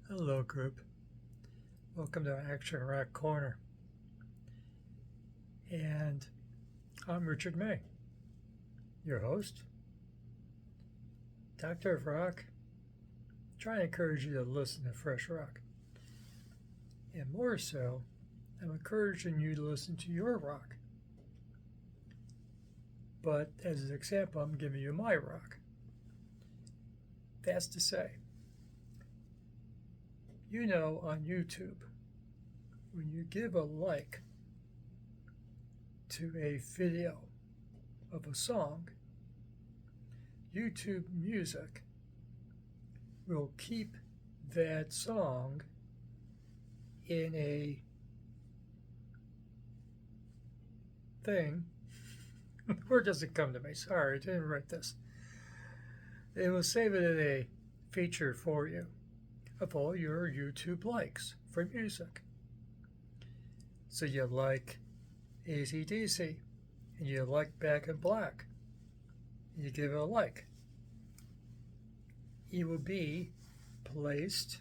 Hello, group. Welcome to Action Rock Corner. And I'm Richard May, your host, Doctor of Rock. Trying to encourage you to listen to fresh rock. And more so, I'm encouraging you to listen to your rock. But as an example, I'm giving you my rock. That's to say, you know, on YouTube, when you give a like to a video of a song, YouTube Music will keep that song in a thing. Word doesn't come to me. Sorry, I didn't write this. It will save it in a feature for you of all your YouTube likes for music. So you like AC/DC, and you like Back in Black, and you give it a like. It will be placed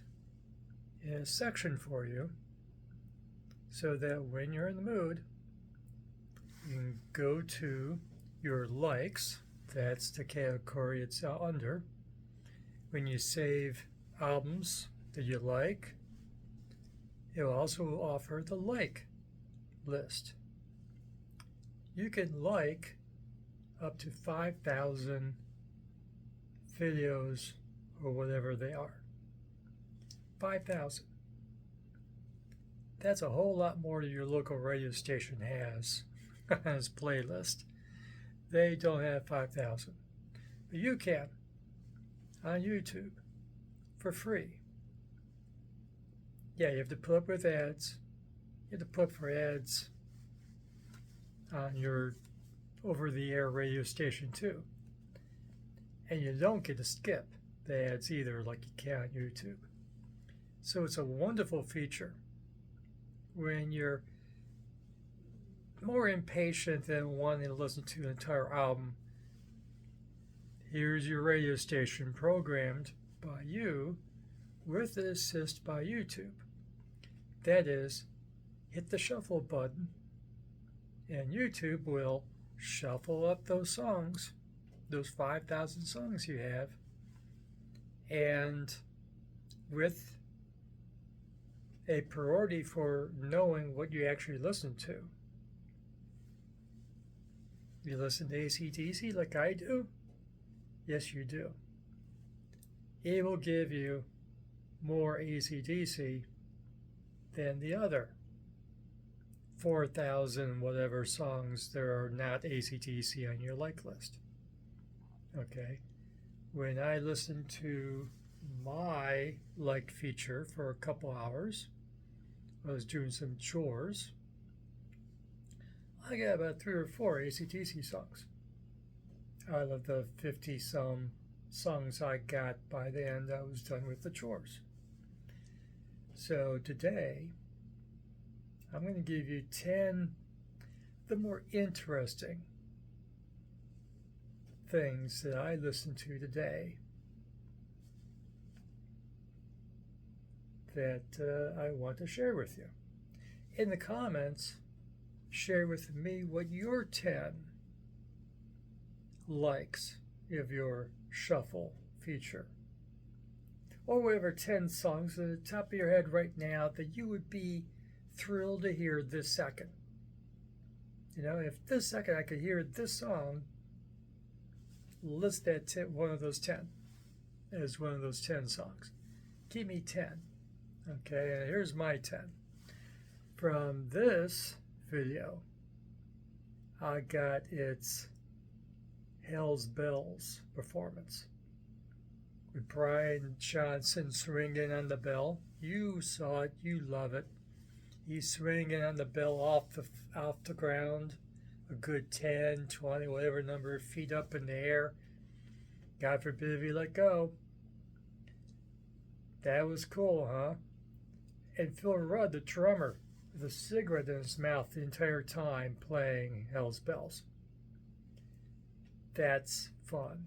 in a section for you so that when you're in the mood, you can go to your likes. That's the category it's under. When you save albums that you like, it will also offer the like list. You can like up to 5,000 videos or whatever they are. 5,000. That's a whole lot more than your local radio station has on its playlist. They don't have 5,000. But you can on YouTube for free. Yeah, you have to put up with ads. You have to put up for ads on your over-the-air radio station too. And you don't get to skip the ads either like you can on YouTube. So it's a wonderful feature when you're more impatient than wanting to listen to an entire album. Here's your radio station programmed by you with the assist by YouTube. That is, hit the shuffle button and YouTube will shuffle up those songs, those 5,000 songs you have, and with a priority for knowing what you actually listen to. You listen to AC/DC like I do? Yes, you do. It will give you more AC/DC than the other 4,000 whatever songs there are not AC/DC on your like list. Okay? When I listen to my like feature for a couple hours, I was doing some chores, I got about 3 or 4 AC/DC songs out of the 50-some songs I got by the end I was done with the chores. So today, I'm going to give you 10 the more interesting things that I listened to today that I want to share with you. In the comments, share with me what your 10 likes of your shuffle feature, or whatever 10 songs at the top of your head right now that you would be thrilled to hear this second. You know, if this second I could hear this song, list that one of those 10 as one of those 10 songs. Give me 10. Okay, and here's my 10. From this video, I got its Hell's Bells performance with Brian Johnson swinging on the bell. You saw it, you love it. He's swinging on the bell off the ground, a good 10, 20, whatever number of feet up in the air. God forbid if you let go. That was cool, huh? And Phil Rudd, the drummer, with a cigarette in his mouth the entire time playing Hell's Bells. That's fun.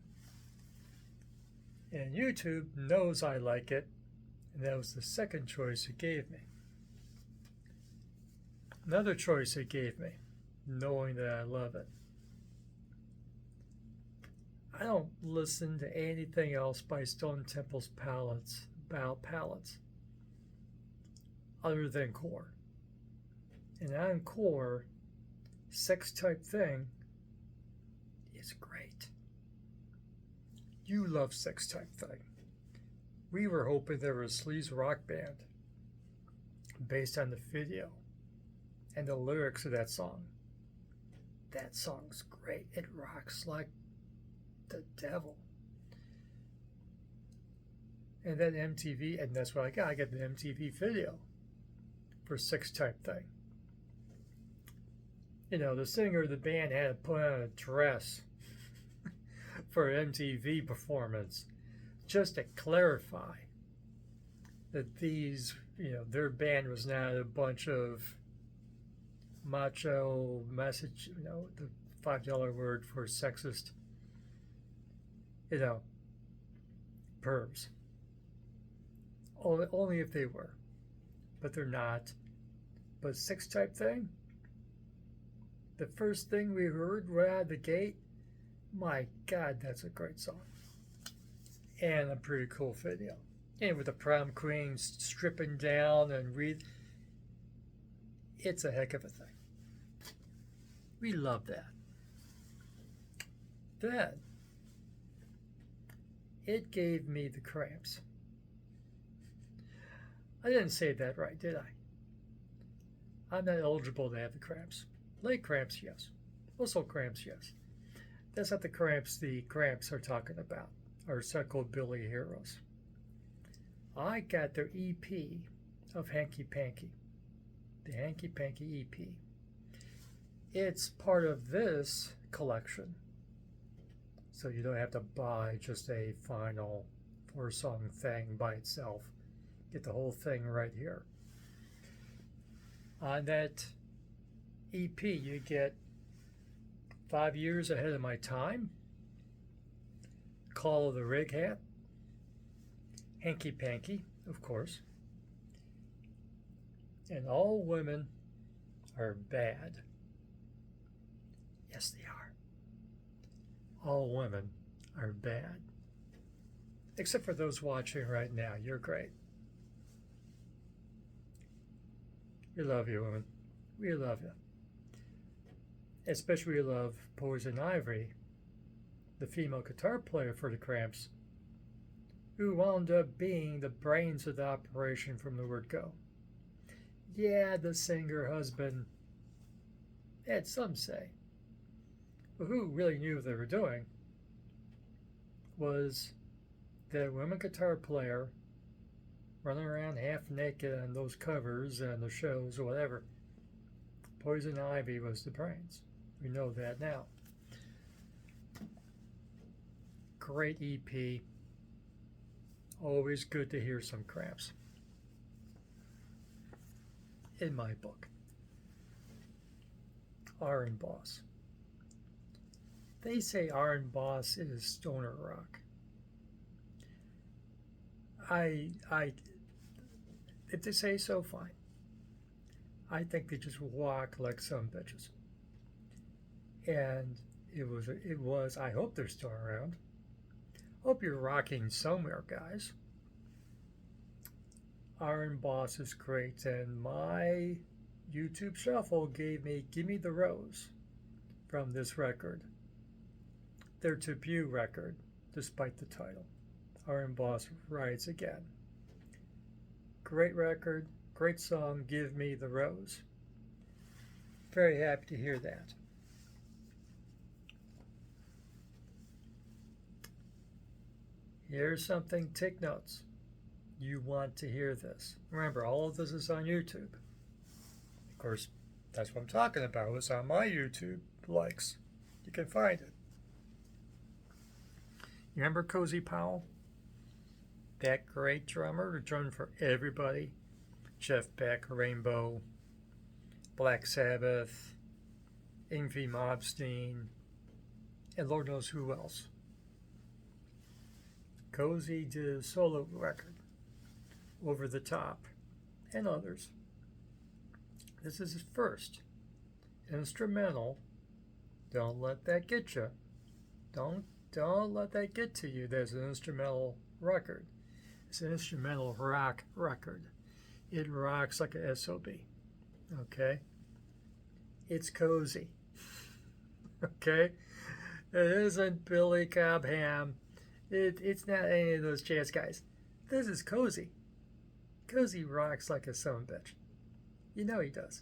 And YouTube knows I like it, And that was the second choice it gave me. Another choice it gave me, knowing that I love it. I don't listen to anything else by Stone Temple's Palettes, other than Core. And on Core, Sex Type Thing is great. You love Sex Type Thing. We were hoping there was a sleaze rock band based on the video and the lyrics of that song. That song's great. It rocks like the devil. And then MTV, and that's what I got. I got the MTV video for Sex Type Thing. You know, the singer of the band had to put on a dress for an MTV performance just to clarify that these, you know, their band was not a bunch of macho message, you know, the $5 word for sexist, you know, pervs. Only if they were, but they're not. But Sex Type Thing, the first thing we heard right out of the gate, my God, that's a great song. And a pretty cool video. And with the prom queen stripping down and it's a heck of a thing. We love that. Then, it gave me the cramps. I didn't say that right, did I? I'm not eligible to have the cramps. Leg cramps, yes. Muscle cramps, yes. That's not the cramps are talking about, our psychobilly heroes. I got their EP of Hanky Panky, the Hanky Panky EP. It's part of this collection, so you don't have to buy just a final 4-song thing by itself. Get the whole thing right here. On that EP, you get 5 Years Ahead of My Time, Call of the Rig Hat, Hanky Panky, of course, and All Women Are Bad. Yes, they are. All women are bad. Except for those watching right now. You're great. We love you, women. We love you. Especially we love Poison Ivory, the female guitar player for the Cramps, who wound up being the brains of the operation from the word go. Yeah, the singer husband had some say. But who really knew what they were doing was the women guitar player running around half naked on those covers and the shows or whatever. Poison Ivy was the brains. We know that now. Great EP. Always good to hear some Cramps. In my book. Iron Boss. They say Iron Boss is stoner rock. If they say so, fine. I think they just walk like some bitches. And it was, I hope they're still around. Hope you're rocking somewhere, guys. Iron Boss is great, and my YouTube Shuffle gave me Gimme the Rose from this record. Their debut record, despite the title. Iron Boss Rides Again. Great record, great song, Give Me the Rose. Very happy to hear that. Here's something, take notes. You want to hear this. Remember, all of this is on YouTube. Of course, that's what I'm talking about. It's on my YouTube likes. You can find it. You remember Cozy Powell? That great drummer who drummed for everybody. Jeff Beck, Rainbow, Black Sabbath, Yngwie Malmsteen, and Lord knows who else. Cozy did a solo record. Over the Top, and others. This is his first instrumental. Don't let that get you. Don't let that get to you. There's an instrumental record. It's an instrumental rock record. It rocks like a SOB. Okay? It's cozy. Okay? It isn't Billy Cobham. It's not any of those jazz guys. This is cozy. Cozy rocks like a son of a bitch. You know he does.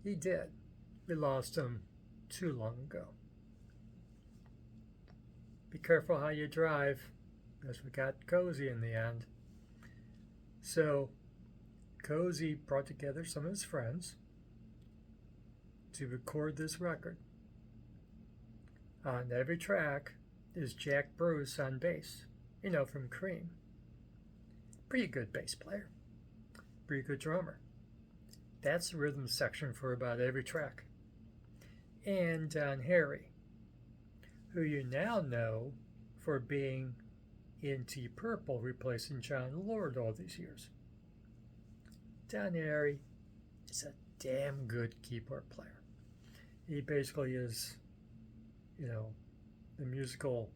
He did. We lost him too long ago. Be careful how you drive, because we got Cozy in the end. So, Cozy brought together some of his friends to record this record. On every track is Jack Bruce on bass, you know, from Cream. Pretty good bass player, pretty good drummer. That's the rhythm section for about every track. And Don Harry, who you now know for being in T Purple, replacing John Lord all these years. Don Harry is a damn good keyboard player. He basically is, you know, the musical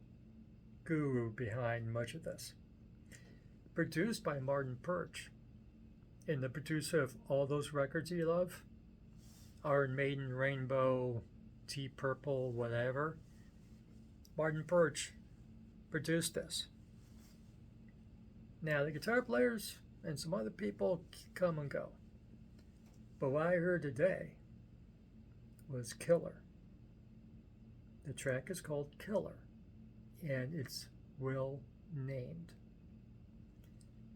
guru behind much of this. Produced by Martin Birch, and the producer of all those records you love, Iron Maiden, Rainbow, T Purple, whatever. Martin Birch produced this. Now the guitar players and some other people come and go, but what I heard today was Killer. The track is called Killer, and it's well named.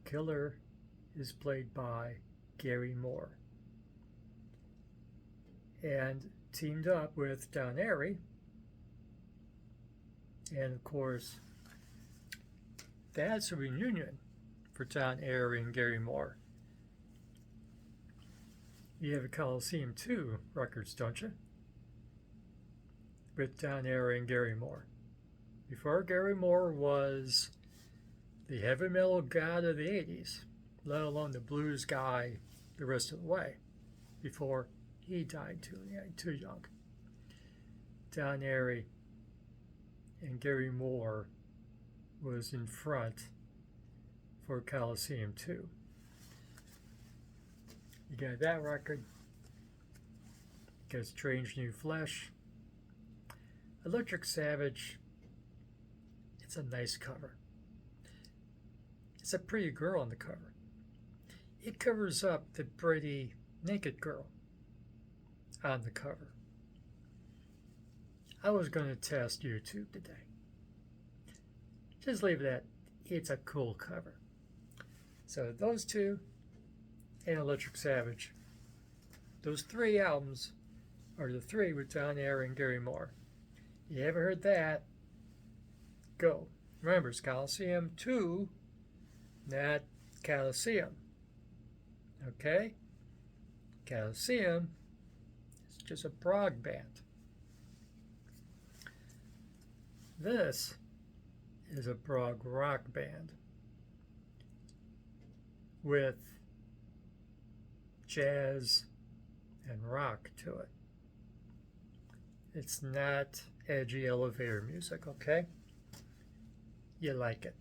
Killer is played by Gary Moore and teamed up with Don Airy, and of course that's a reunion for Don Airy and Gary Moore. You have a Coliseum 2 records, don't you? With Don Airy and Gary Moore. Before Gary Moore was the heavy metal god of the 80s, let alone the blues guy the rest of the way, before he died too young. Don Airy and Gary Moore was in front for Coliseum 2. You got that record. You got Strange New Flesh. Electric Savage, it's a nice cover. It's a pretty girl on the cover. It covers up the pretty naked girl on the cover. I was going to test YouTube today. Just leave it at, it's a cool cover. So those two and Electric Savage, those three albums are the three with Don Airy and Gary Moore. You ever heard that? Go. Remember, it's Coliseum 2, not Coliseum. Okay? Coliseum is just a prog band. This is a prog rock band with jazz and rock to it. It's not edgy elevator music, okay? You like it.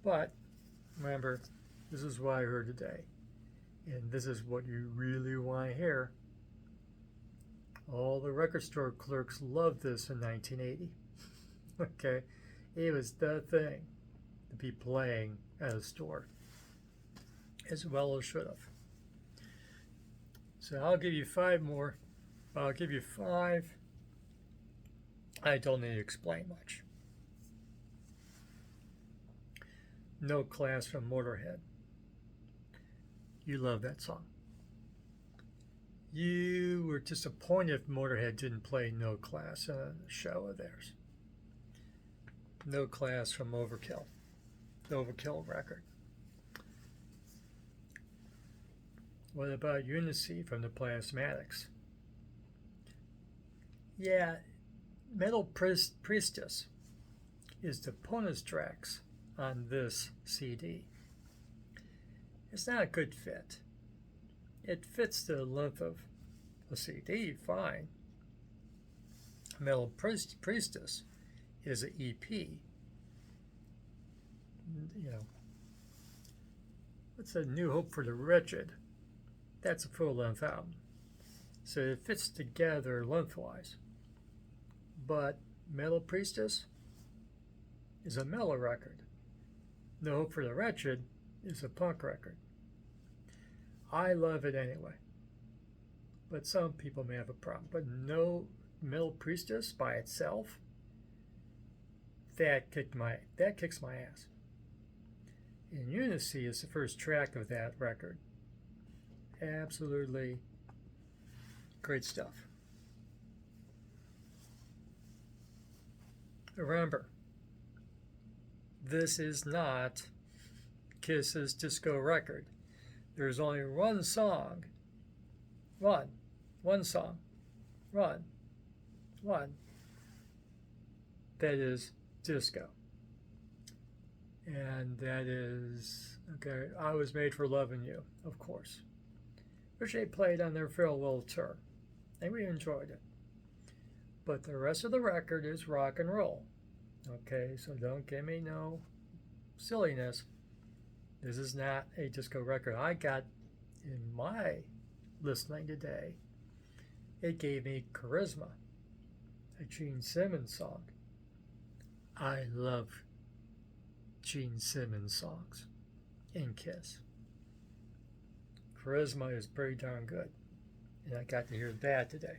But remember, this is what I heard today. And this is what you really want to hear. All the record store clerks loved this in 1980. Okay? It was the thing to be playing at a store. As well as should have. So I'll give you 5 more. I'll give you 5. I don't need to explain much. No Class from Motorhead. You love that song. You were disappointed if Motorhead didn't play No Class on a show of theirs. No Class from Overkill. The Overkill record. What about Unicy from the Plasmatics? Yeah, Metal Priestess is the bonus tracks on this CD. It's not a good fit. It fits the length of a CD fine. Metal Priestess is an EP. You know, what's a New Hope for the Wretched? That's a full-length album. So it fits together lengthwise. But Metal Priestess is a metal record. No Hope for the Wretched is a punk record. I love it anyway. But some people may have a problem. But no Metal Priestess by itself, that kicks my ass. In Unity is the first track of that record. Absolutely great stuff. Remember, this is not Kiss's disco record. There's only one song, one song, that is disco. And that is, okay, I Was Made for Loving You, of course, which they played on their farewell tour, and we enjoyed it. But the rest of the record is rock and roll. Okay, so don't give me no silliness. This is not a disco record. I got in my listening today, it gave me Charisma, a Gene Simmons song. I love Gene Simmons songs in Kiss. Charisma is pretty darn good, and I got to hear that today.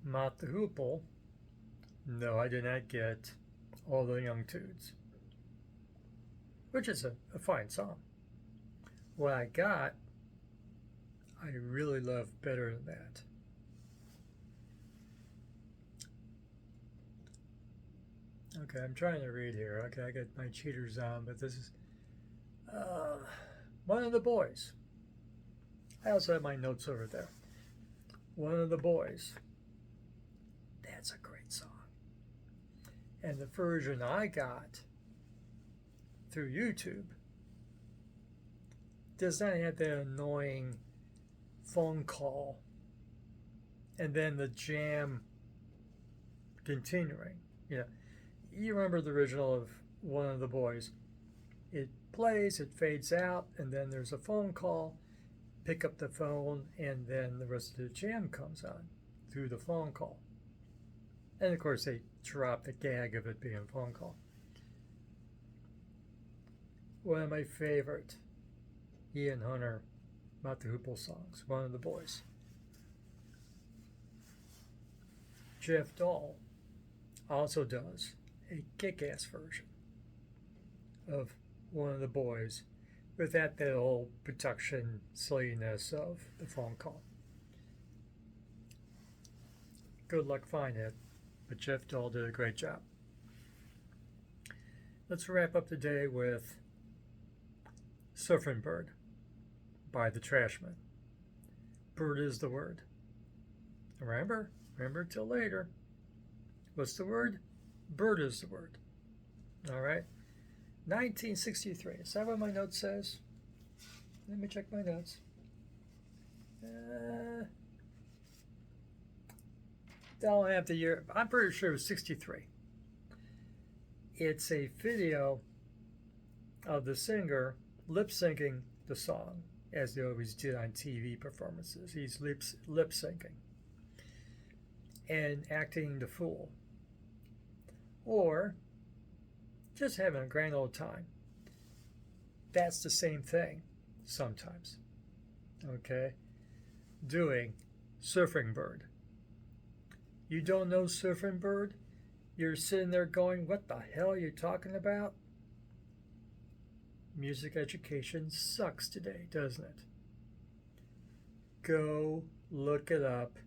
Mott the Hoople, no, I did not get All the Young Tunes, which is a fine song. What I got, I really love better than that. Okay, I'm trying to read here. Okay, I got my cheaters on, but this is One of the Boys. I also have my notes over there. One of the Boys. That's a great song. And the version I got through YouTube does not have that annoying phone call and then the jam continuing. You remember the original of One of the Boys. It plays, it fades out, and then there's a phone call. Pick up the phone, and then the rest of the jam comes on through the phone call. And of course, they drop the gag of it being a phone call. One of my favorite Ian Hunter, Mott the Hoople songs, One of the Boys. Jeff Dahl also does a kick-ass version of One of the Boys without that old production silliness of the phone call. Good luck finding it, but Jeff Dahl did a great job. Let's wrap up the day with Surfing Bird by the Trashmen. Bird is the word. Remember till later. What's the word? Bird is the word. All right. 1963. Is that what my note says? Let me check my notes. I don't have the year. I'm pretty sure it was 63. It's a video of the singer lip syncing the song, as they always did on TV performances. He's lip syncing and acting the fool, or just having a grand old time. That's the same thing sometimes. Okay? Doing Surfing Bird. You don't know Surfing Bird? You're sitting there going, what the hell are you talking about? Music education sucks today, doesn't it? Go look it up.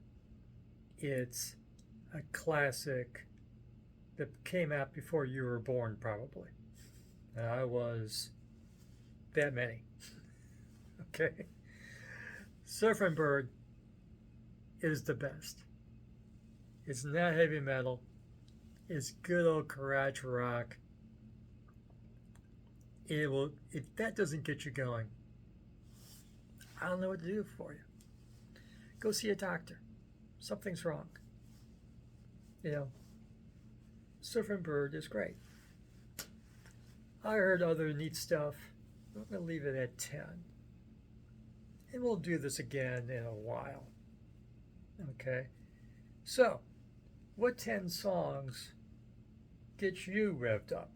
It's a classic that came out before you were born, probably. And I was that many. Okay? Surfing Bird is the best. It's not heavy metal. It's good old garage rock. it will. If that doesn't get you going, I don't know what to do for you. Go see a doctor. Something's wrong. You know, Surfing Bird is great. I heard other neat stuff. I'm going to leave it at 10. And we'll do this again in a while. Okay? So, what 10 songs get you revved up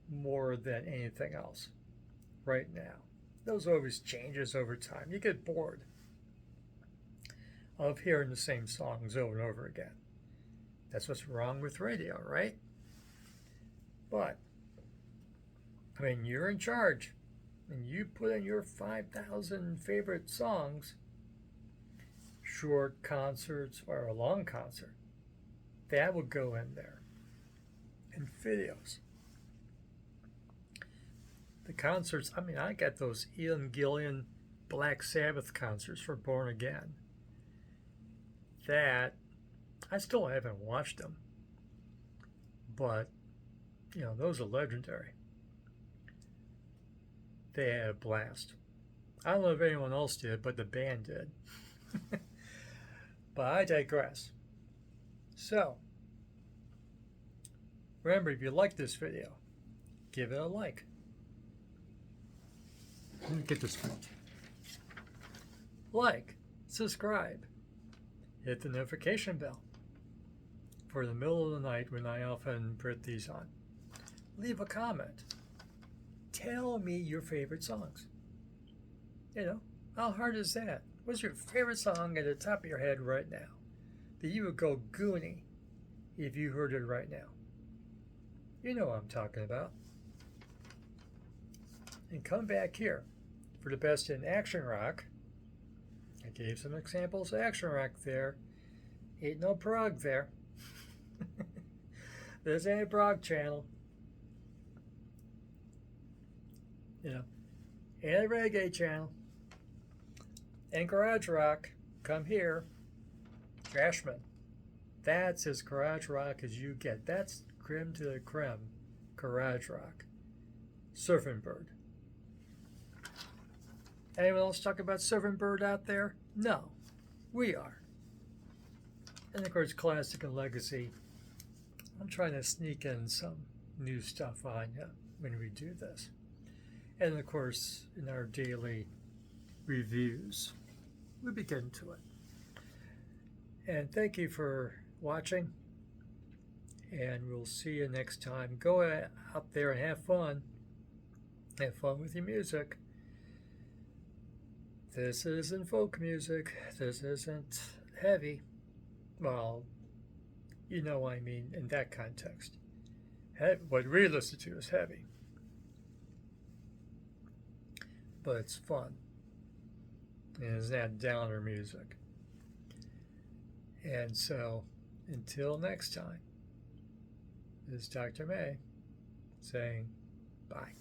more than anything else right now? Those always changes over time. You get bored of hearing the same songs over and over again. That's what's wrong with radio, right? But, I mean, you're in charge, and you put in your 5,000 favorite songs, short concerts or a long concert, that would go in there, and videos. The concerts, I mean, I got those Ian Gillan Black Sabbath concerts for Born Again. That, I still haven't watched them, but, you know, those are legendary. They had a blast. I don't know if anyone else did, but the band did. But I digress. So, remember, if you like this video, give it a like. Let me get this right. Like, subscribe, hit the notification bell for the middle of the night when I often put these on. Leave a comment. Tell me your favorite songs. You know, how hard is that? What's your favorite song at the top of your head right now that you would go Goonie if you heard it right now? You know what I'm talking about. And come back here for the best in action rock. I gave some examples of action rock there. Ain't no prog there. This ain't a prog channel. You know, and a reggae channel. And garage rock, come here. Trashman. That's as garage rock as you get. That's creme to the creme garage rock. Surfing Bird. Anyone else talk about Surfing Bird out there? No, we are. And of course, classic and legacy. I'm trying to sneak in some new stuff on you when we do this. And of course, in our daily reviews, we'll be getting to it. And thank you for watching. And we'll see you next time. Go out there and have fun. Have fun with your music. This isn't folk music. This isn't heavy. Well, you know what I mean in that context. What we listen to is heavy. But it's fun. And it's not downer music. And so, until next time, this is Dr. May saying bye.